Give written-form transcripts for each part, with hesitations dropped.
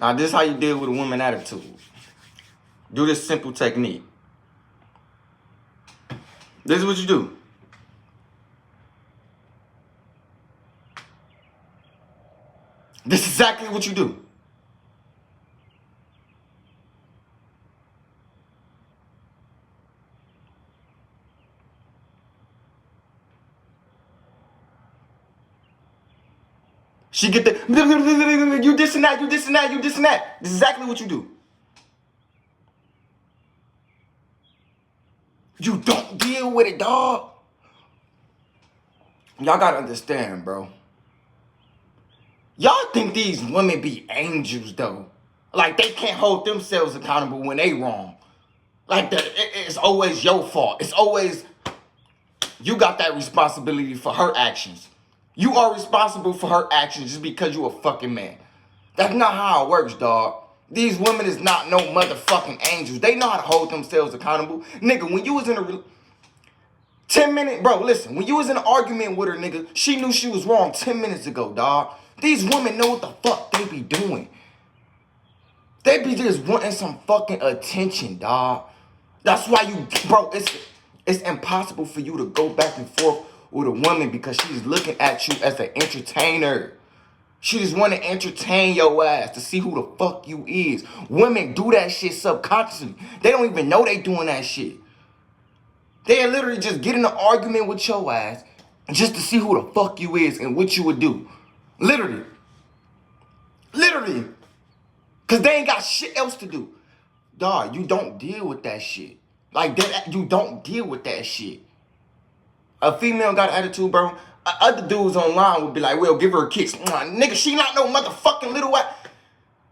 Now, this is how you deal with a woman attitude. Do this simple technique. This is what you do. This is exactly what you do. She get the, you this and that, you this and that, you this and that. This is exactly what you do. You don't deal with it, dog. Y'all gotta understand, bro. Y'all think these women be angels, though. Like, they can't hold themselves accountable when they wrong. Like, it's always your fault. It's always, you got that responsibility for her actions. You are responsible for her actions just because you a fucking man. That's not how it works, dog. These women is not no motherfucking angels. They know how to hold themselves accountable. Nigga, when you was in a 10 minute, bro, listen. When you was in an argument with her, nigga, she knew she was wrong 10 minutes ago, dog. These women know what the fuck they be doing. They be just wanting some fucking attention, dog. That's why you, bro, it's impossible for you to go back and forth with a woman because she's looking at you as an entertainer. She just want to entertain your ass to see who the fuck you is. Women do that shit subconsciously. They don't even know they doing that shit. They literally just get in an argument with your ass just to see who the fuck you is and what you would do. Literally. Literally. Because they ain't got shit else to do. Dog, you don't deal with that shit. Like, that, you don't deal with that shit. A female got an attitude, bro. Other dudes online would be like, well, give her a kiss. Nigga, she not no motherfucking little ass.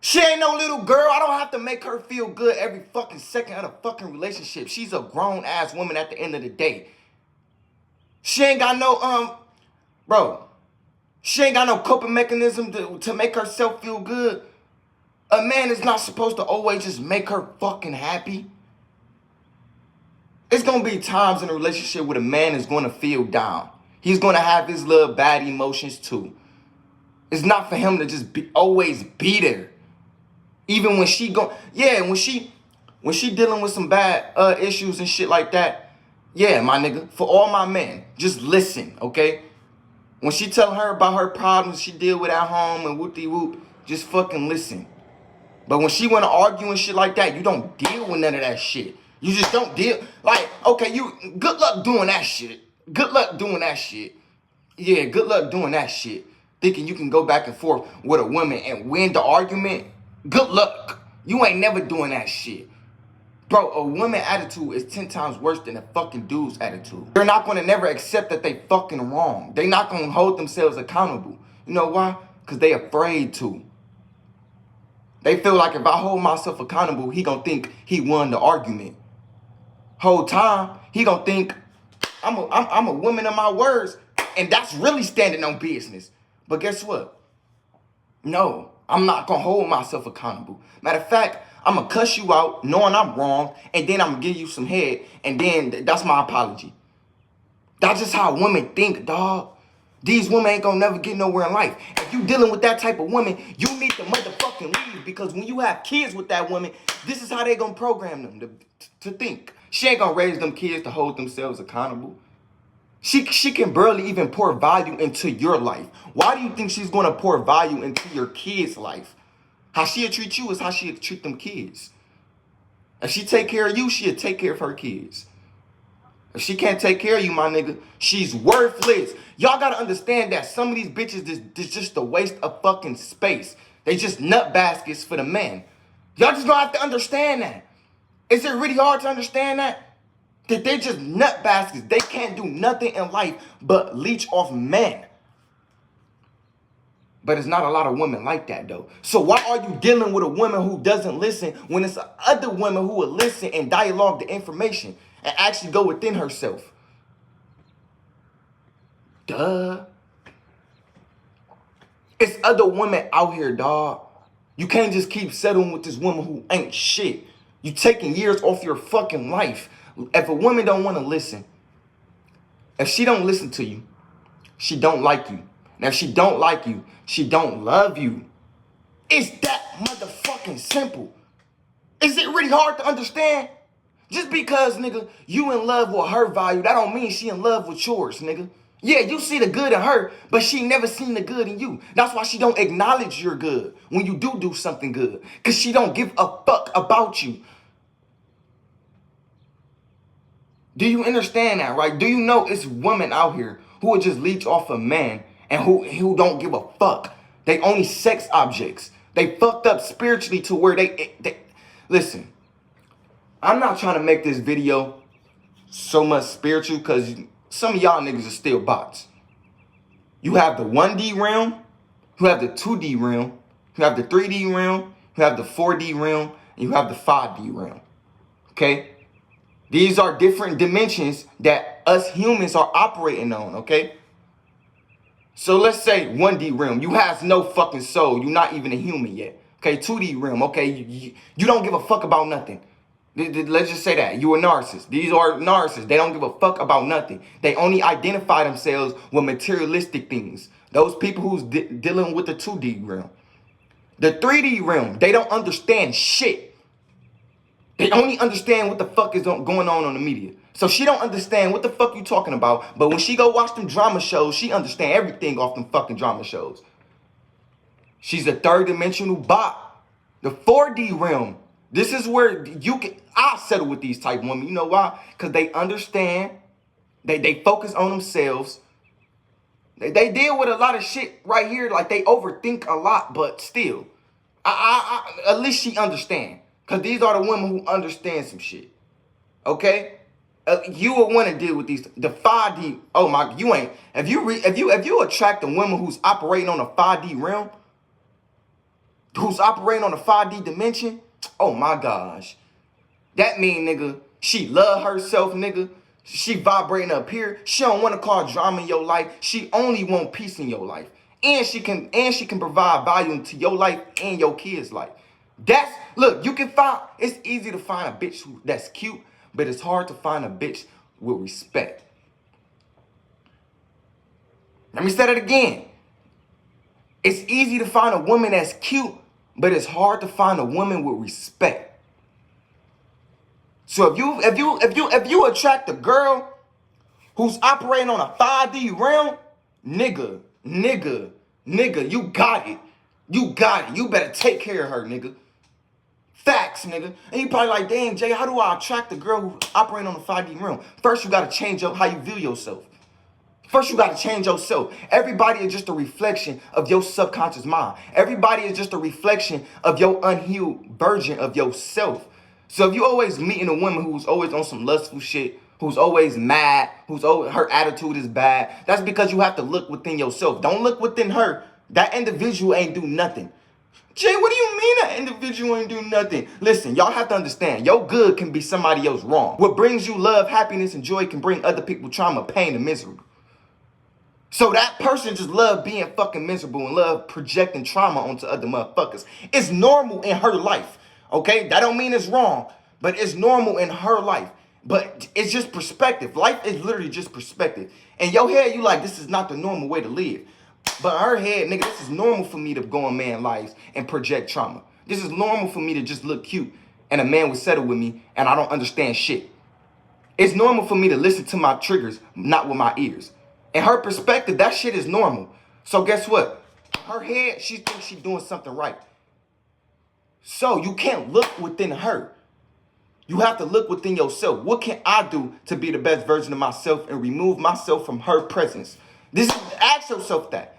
She ain't no little girl. I don't have to make her feel good every fucking second of the fucking relationship. She's a grown-ass woman at the end of the day. She ain't got no, bro. She ain't got no coping mechanism to make herself feel good. A man is not supposed to always just make her fucking happy. It's going to be times in a relationship where the man is going to feel down. He's going to have his little bad emotions too. It's not for him to just always be there. Even when she when she dealing with some bad issues and shit like that. Yeah, my nigga, for all my men, just listen, okay? When she tell her about her problems she deal with at home and whoop-de-whoop, just fucking listen. But when she want to argue and shit like that, you don't deal with none of that shit. You just don't deal. Like, okay, good luck doing that shit. Good luck doing that shit. Yeah, good luck doing that shit. Thinking you can go back and forth with a woman and win the argument. Good luck. You ain't never doing that shit. Bro, a woman attitude is 10 times worse than a fucking dude's attitude. They're not going to never accept that they fucking wrong. They not going to hold themselves accountable. You know why? Because they afraid to. They feel like if I hold myself accountable, he going to think he won the argument. Whole time, he going to think I'm a woman of my words, and that's really standing on business. But guess what? No, I'm not going to hold myself accountable. Matter of fact, I'm going to cuss you out knowing I'm wrong, and then I'm going to give you some head, and then that's my apology. That's just how women think, dog. These women ain't going to never get nowhere in life. If you dealing with that type of woman, you need to motherfucking leave, because when you have kids with that woman, this is how they going to program them to think. She ain't going to raise them kids to hold themselves accountable. She can barely even pour value into your life. Why do you think she's going to pour value into your kids' life? How she'll treat you is how she'll treat them kids. If she take care of you, she'll take care of her kids. If she can't take care of you, my nigga, she's worthless. Y'all got to understand that some of these bitches is just a waste of fucking space. They just nut baskets for the men. Y'all just going to have to understand that. Is it really hard to understand that? That they're just nut baskets. They can't do nothing in life but leech off men. But it's not a lot of women like that, though. So why are you dealing with a woman who doesn't listen when it's other women who will listen and dialogue the information and actually go within herself? Duh. It's other women out here, dog. You can't just keep settling with this woman who ain't shit. You taking years off your fucking life. If a woman don't want to listen, if she don't listen to you, she don't like you. Now, if she don't like you, she don't love you. It's that motherfucking simple. Is it really hard to understand? Just because, nigga, you in love with her value, that don't mean she in love with yours, nigga. Yeah, you see the good in her, but she never seen the good in you. That's why she don't acknowledge your good when you do something good. Because she don't give a fuck about you. Do you understand that, right? Do you know it's women out here who would just leech off a man and who don't give a fuck? They only sex objects. They fucked up spiritually to where they listen. I'm not trying to make this video so much spiritual because some of y'all niggas are still bots. You have the 1D realm, you have the 2D realm, you have the 3D realm, you have the 4D realm, and you have the 5D realm. Okay? These are different dimensions that us humans are operating on, okay? So let's say 1D realm, you have no fucking soul. You're not even a human yet. Okay, 2D realm, okay? You don't give a fuck about nothing. Let's just say that. You're a narcissist. These are narcissists. They don't give a fuck about nothing. They only identify themselves with materialistic things. Those people who's dealing with the 2D realm. The 3D realm, they don't understand shit. They only understand what the fuck is going on the media. So she don't understand what the fuck you talking about. But when she go watch them drama shows, she understand everything off them fucking drama shows. She's a third dimensional bot. The 4D realm. This is where I'll settle with these type women. You know why? Because they understand. They focus on themselves. They deal with a lot of shit right here. Like they overthink a lot, but still. At least she understand. Because these are the women who understand some shit. Okay? You will want to deal with these. The 5D. Oh my, you ain't. If you attract a woman who's operating on a 5D realm, who's operating on a 5D dimension, oh my gosh. That mean, nigga, she love herself, nigga. She vibrating up here. She don't want to cause drama in your life. She only want peace in your life. And she can provide value to your life and your kids' life. Look, it's easy to find a bitch that's cute, but it's hard to find a bitch with respect. Let me say that again. It's easy to find a woman that's cute, but it's hard to find a woman with respect. So if you attract a girl who's operating on a 5D realm, nigga, you got it. You got it. You better take care of her, nigga. Facts, nigga. And you probably like, damn, Jay, how do I attract a girl who's operating on the 5D realm? First, you got to change up how you view yourself. First, you got to change yourself. Everybody is just a reflection of your subconscious mind. Everybody is just a reflection of your unhealed version of yourself. So if you always meeting a woman who's always on some lustful shit, who's always mad, her attitude is bad, that's because you have to look within yourself. Don't look within her. That individual ain't do nothing. Jay, what do you mean that individual ain't do nothing? Listen, y'all have to understand, your good can be somebody else wrong. What brings you love, happiness, and joy can bring other people trauma, pain, and misery. So that person just love being fucking miserable and love projecting trauma onto other motherfuckers. It's normal in her life, okay? That don't mean it's wrong, but it's normal in her life. But it's just perspective. Life is literally just perspective. In your head, you like, this is not the normal way to live. But in her head, nigga, this is normal for me to go in man's lives and project trauma. This is normal for me to just look cute and a man would settle with me and I don't understand shit. It's normal for me to listen to my triggers, not with my ears. In her perspective, that shit is normal. So guess what? Her head, she thinks she's doing something right. So you can't look within her. You have to look within yourself. What can I do to be the best version of myself and remove myself from her presence? Ask yourself that.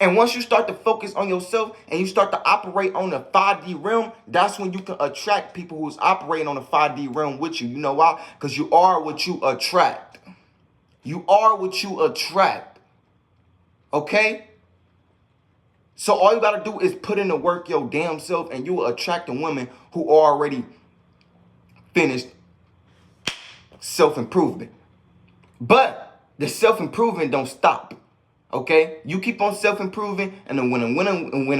And once you start to focus on yourself and you start to operate on the 5D realm, that's when you can attract people who's operating on the 5D realm with you. You know why? Because you are what you attract. You are what you attract. Okay? So all you got to do is put in the work your damn self and you will attract a woman who already finished self-improvement. But the self-improvement don't stop. Okay? You keep on self-improving, and then when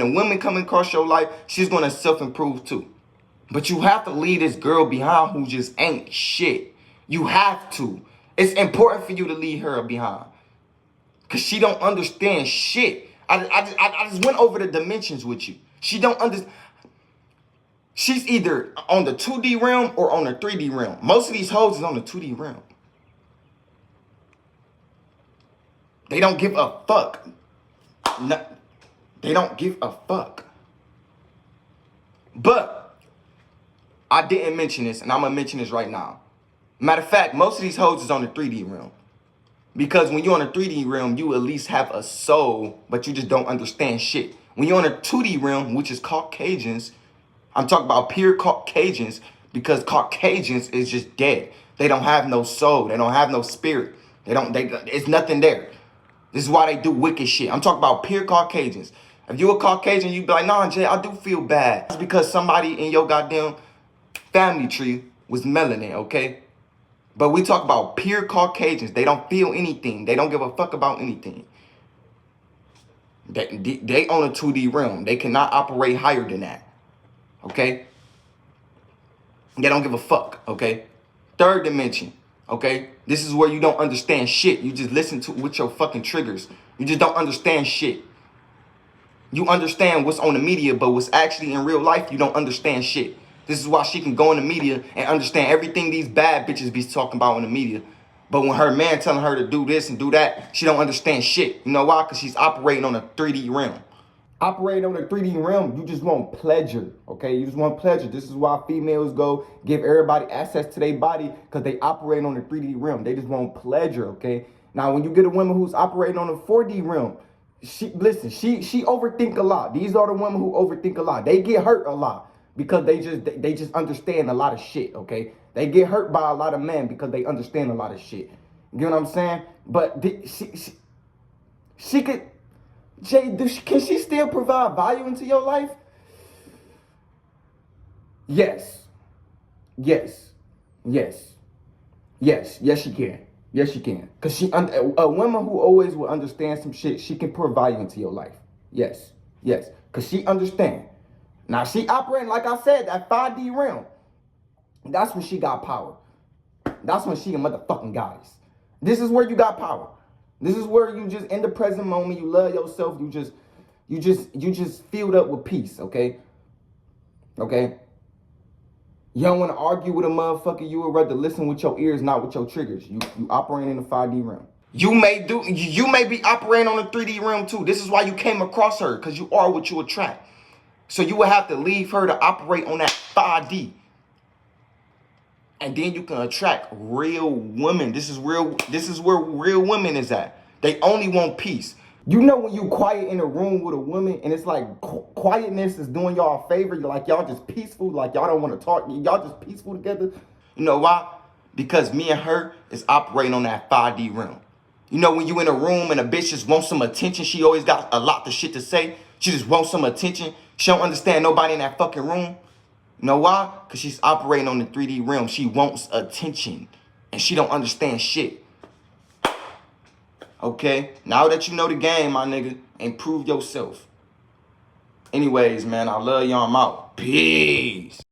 a woman come across your life, she's going to self-improve too. But you have to leave this girl behind who just ain't shit. You have to. It's important for you to leave her behind. Because she don't understand shit. I just went over the dimensions with you. She don't understand. She's either on the 2D realm or on the 3D realm. Most of these hoes is on the 2D realm. They don't give a fuck. No, they don't give a fuck. But I didn't mention this, and I'm gonna mention this right now. Matter of fact, most of these hoes is on the 3D realm. Because when you're on the 3D realm, you at least have a soul, but you just don't understand shit. When you're on the 2D realm, which is Caucasians, I'm talking about pure Caucasians, because Caucasians is just dead. They don't have no soul. They don't have no spirit. It's nothing there. This is why they do wicked shit. I'm talking about pure Caucasians. If you a Caucasian, you be like, nah, Jay, I do feel bad. It's because somebody in your goddamn family tree was melanin, okay? But we talk about pure Caucasians. They don't feel anything. They don't give a fuck about anything. They own a 2D realm. They cannot operate higher than that, okay? They don't give a fuck, okay? Third dimension, okay? This is where you don't understand shit. You just listen to with your fucking triggers. You just don't understand shit. You understand what's on the media, but what's actually in real life, you don't understand shit. This is why she can go in the media and understand everything these bad bitches be talking about in the media. But when her man telling her to do this and do that, she don't understand shit. You know why? Because she's operating on a 3D realm. Operating on a 3D realm, you just want pleasure, okay? You just want pleasure. This is why females go give everybody access to their body, because they operate on the 3D realm. They just want pleasure, okay? Now, when you get a woman who's operating on the 4D realm, she overthink a lot. These are the women who overthink a lot. They get hurt a lot because they just understand a lot of shit, okay? They get hurt by a lot of men because they understand a lot of shit. You know what I'm saying? But she could, Jay, can she still provide value into your life? Yes. Yes. Yes. Yes. Yes, she can. Yes, she can. Because a woman who always will understand some shit, she can pour value into your life. Yes. Yes. Because she understand. Now, she operating, like I said, that 5D realm. That's when she got power. That's when she a motherfucking goddess. This is where you got power. This is where you just, in the present moment, you love yourself. You just filled up with peace, okay? Okay? You don't want to argue with a motherfucker. You would rather listen with your ears, not with your triggers. You operating in the 5D realm. You may be operating on the 3D realm too. This is why you came across her, because you are what you attract. So you would have to leave her to operate on that 5D. And then you can attract real women. This is where real women is at. They only want peace. You know when you quiet in a room with a woman and it's like quietness is doing y'all a favor. You're like, y'all just peaceful. Like y'all don't want to talk. Y'all just peaceful together. You know why? Because me and her is operating on that 5D realm. You know when you in a room and a bitch just wants some attention. She always got a lot of shit to say. She just wants some attention. She don't understand nobody in that fucking room. You know why? Because she's operating on the 3D realm. She wants attention. And she don't understand shit. Okay? Now that you know the game, my nigga, improve yourself. Anyways, man, I love y'all. I'm out. Peace.